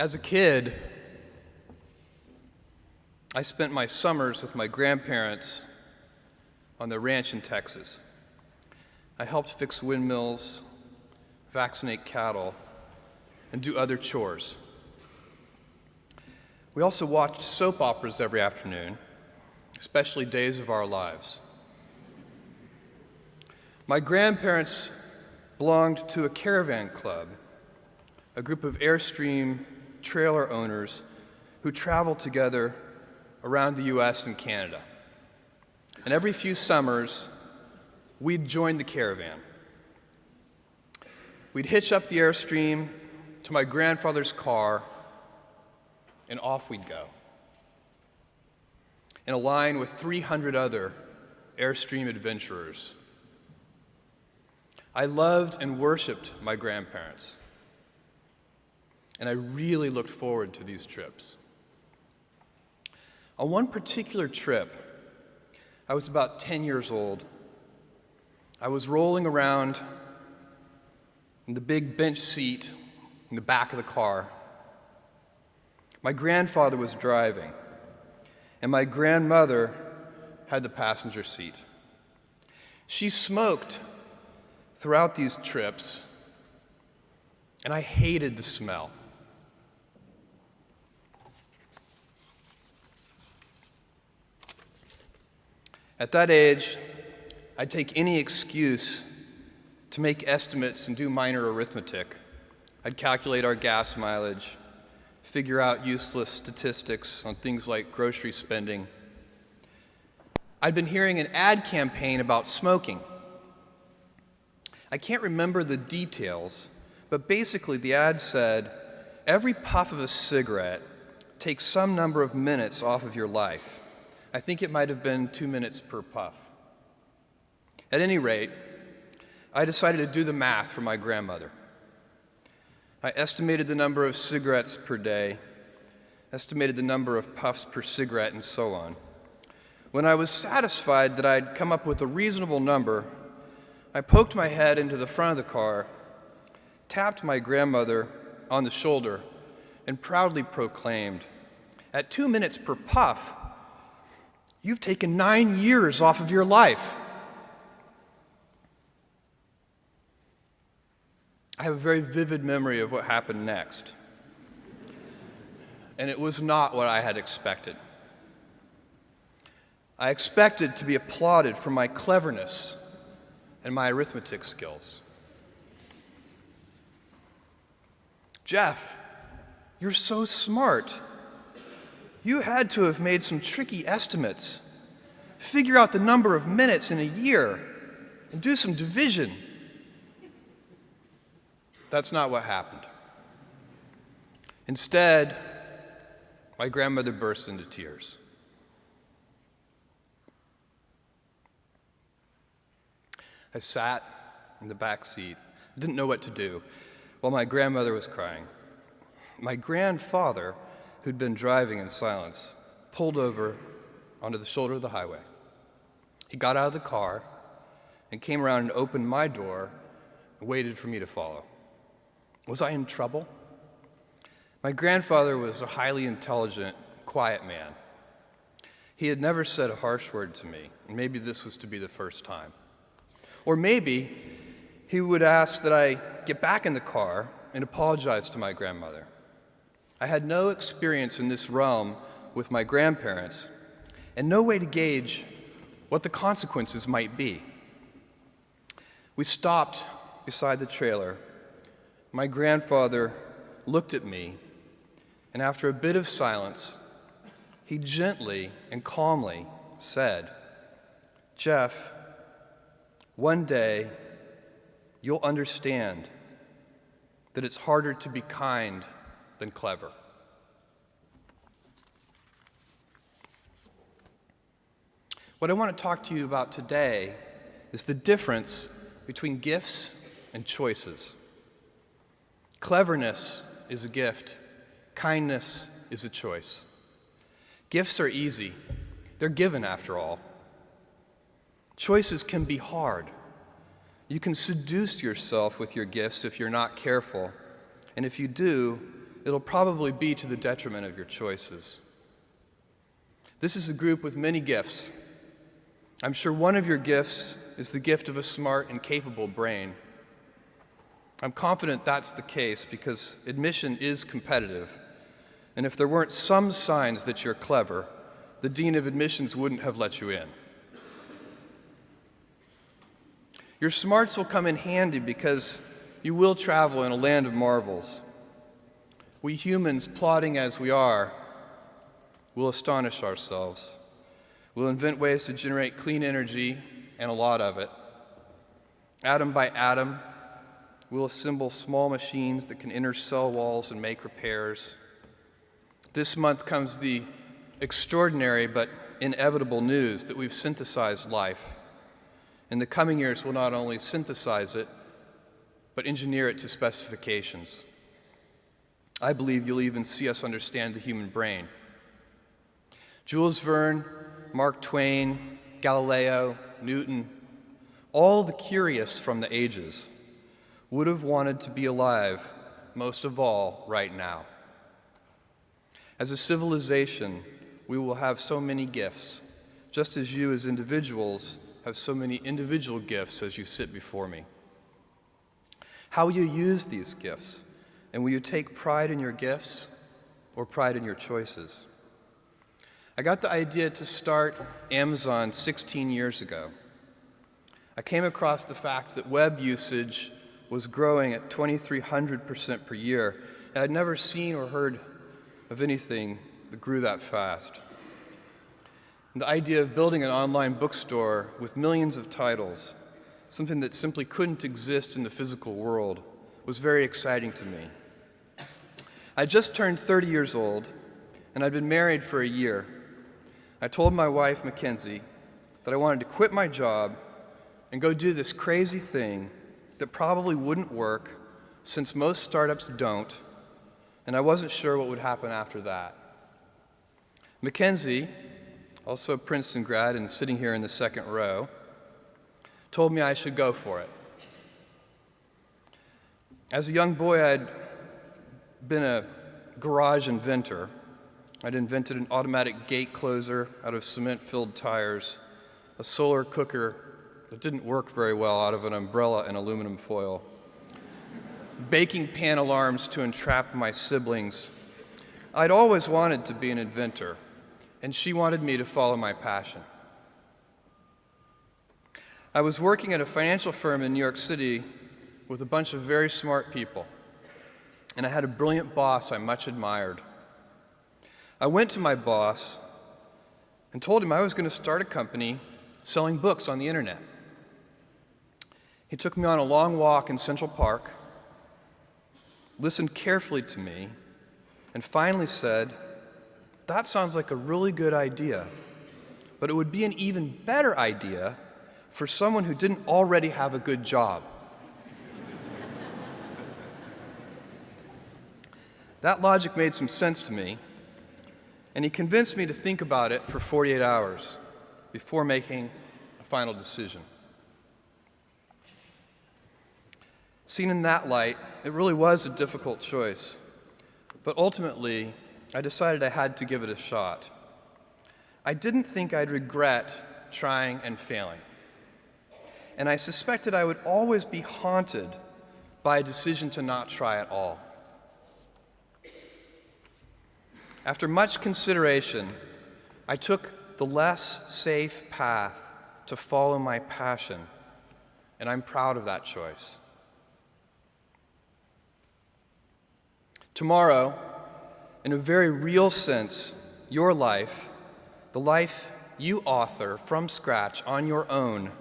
As a kid, I spent my summers with my grandparents on their ranch in Texas. I helped fix windmills, vaccinate cattle, and do other chores. We also watched soap operas every afternoon, especially Days of Our Lives. My grandparents belonged to a caravan club, a group of Airstream trailer owners who traveled together around the US and Canada. And every few summers, we'd join the caravan. We'd hitch up the Airstream to my grandfather's car, and off we'd go, in a line with 300 other Airstream adventurers. I loved and worshiped my grandparents, and I really looked forward to these trips. On one particular trip, I was about 10 years old. I was rolling around in the big bench seat in the back of the car. My grandfather was driving, and my grandmother had the passenger seat. She smoked throughout these trips, and I hated the smell. At that age, I'd take any excuse to make estimates and do minor arithmetic. I'd calculate our gas mileage, figure out useless statistics on things like grocery spending. I'd been hearing an ad campaign about smoking. I can't remember the details, but basically the ad said, every puff of a cigarette takes some number of minutes off of your life. I think it might have been 2 minutes per puff. At any rate, I decided to do the math for my grandmother. I estimated the number of cigarettes per day, estimated the number of puffs per cigarette, and so on. When I was satisfied that I'd come up with a reasonable number, I poked my head into the front of the car, tapped my grandmother on the shoulder, and proudly proclaimed, "At 2 minutes per puff, you've taken 9 years off of your life." I have a very vivid memory of what happened next. And it was not what I had expected. I expected to be applauded for my cleverness and my arithmetic skills. "Jeff, you're so smart. You had to have made some tricky estimates. Figure out the number of minutes in a year and do some division." That's not what happened. Instead, my grandmother burst into tears. I sat in the back seat, didn't know what to do, while my grandmother was crying. My grandfather, who'd been driving in silence, pulled over onto the shoulder of the highway. He got out of the car and came around and opened my door and waited for me to follow. Was I in trouble? My grandfather was a highly intelligent, quiet man. He had never said a harsh word to me, and maybe this was to be the first time. Or maybe he would ask that I get back in the car and apologize to my grandmother. I had no experience in this realm with my grandparents, and no way to gauge what the consequences might be. We stopped beside the trailer. My grandfather looked at me, and after a bit of silence, he gently and calmly said, "Jeff, one day you'll understand that it's harder to be kind than clever." What I want to talk to you about today is the difference between gifts and choices. Cleverness is a gift. Kindness is a choice. Gifts are easy. They're given, after all. Choices can be hard. You can seduce yourself with your gifts if you're not careful, and if you do, it'll probably be to the detriment of your choices. This is a group with many gifts. I'm sure one of your gifts is the gift of a smart and capable brain. I'm confident that's the case because admission is competitive, and if there weren't some signs that you're clever, the dean of admissions wouldn't have let you in. Your smarts will come in handy because you will travel in a land of marvels. We humans, plodding as we are, will astonish ourselves. We'll invent ways to generate clean energy, and a lot of it. Atom by atom, we'll assemble small machines that can enter cell walls and make repairs. This month comes the extraordinary but inevitable news that we've synthesized life. In the coming years, we'll not only synthesize it, but engineer it to specifications. I believe you'll even see us understand the human brain. Jules Verne, Mark Twain, Galileo, Newton, all the curious from the ages would have wanted to be alive, most of all, right now. As a civilization, we will have so many gifts, just as you as individuals have so many individual gifts as you sit before me. How will you use these gifts? And will you take pride in your gifts or pride in your choices? I got the idea to start Amazon 16 years ago. I came across the fact that web usage was growing at 2,300% per year, and I'd never seen or heard of anything that grew that fast. And the idea of building an online bookstore with millions of titles, something that simply couldn't exist in the physical world, was very exciting to me. I just turned 30 years old, and I'd been married for a year. I told my wife, Mackenzie, that I wanted to quit my job and go do this crazy thing that probably wouldn't work, since most startups don't, and I wasn't sure what would happen after that. Mackenzie, also a Princeton grad and sitting here in the second row, told me I should go for it. As a young boy, I'd been a garage inventor. I'd invented an automatic gate closer out of cement-filled tires, a solar cooker that didn't work very well out of an umbrella and aluminum foil, baking pan alarms to entrap my siblings. I'd always wanted to be an inventor, and she wanted me to follow my passion. I was working at a financial firm in New York City with a bunch of very smart people, and I had a brilliant boss I much admired. I went to my boss and told him I was going to start a company selling books on the internet. He took me on a long walk in Central Park, listened carefully to me, and finally said, "That sounds like a really good idea, but it would be an even better idea for someone who didn't already have a good job." That logic made some sense to me, and he convinced me to think about it for 48 hours before making a final decision. Seen in that light, it really was a difficult choice, but ultimately, I decided I had to give it a shot. I didn't think I'd regret trying and failing, and I suspected I would always be haunted by a decision to not try at all. After much consideration, I took the less safe path to follow my passion, and I'm proud of that choice. Tomorrow, in a very real sense, your life, the life you author from scratch on your own,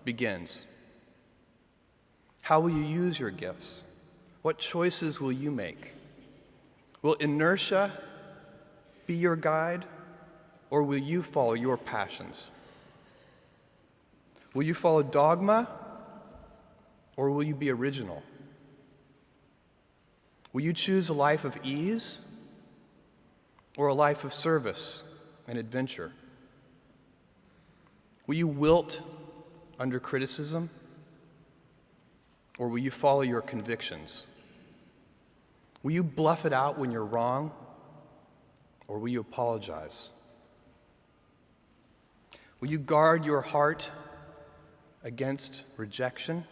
begins. How will you use your gifts? What choices will you make? Will inertia be your guide, or will you follow your passions? Will you follow dogma, or will you be original? Will you choose a life of ease, or a life of service and adventure? Will you wilt under criticism, or will you follow your convictions? Will you bluff it out when you're wrong, or will you apologize? Will you guard your heart against rejection,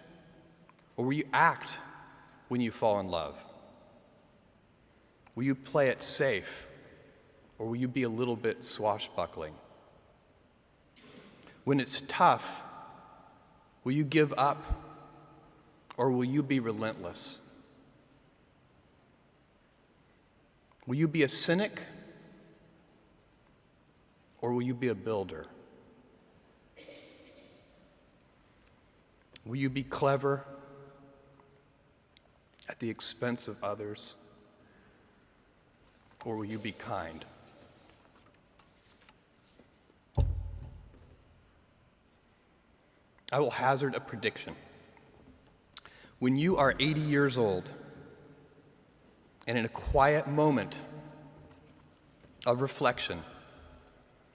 or will you act when you fall in love? Will you play it safe, or will you be a little bit swashbuckling? When it's tough, will you give up, or will you be relentless? Will you be a cynic, or will you be a builder? Will you be clever at the expense of others, or will you be kind? I will hazard a prediction. When you are 80 years old, and in a quiet moment of reflection,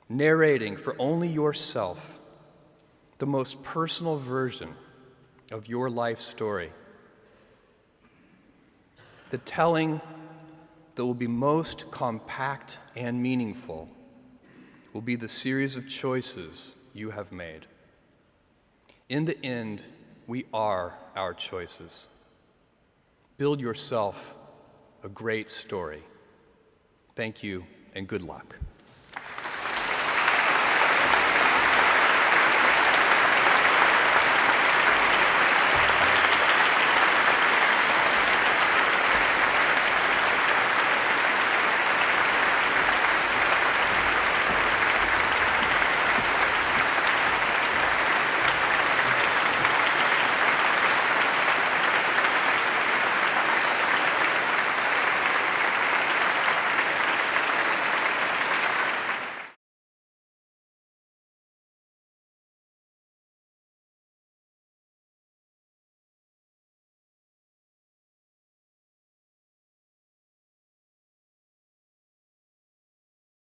narrating for only yourself the most personal version of your life story, the telling that will be most compact and meaningful will be the series of choices you have made. In the end, we are our choices. Build yourself a great story. Thank you and good luck.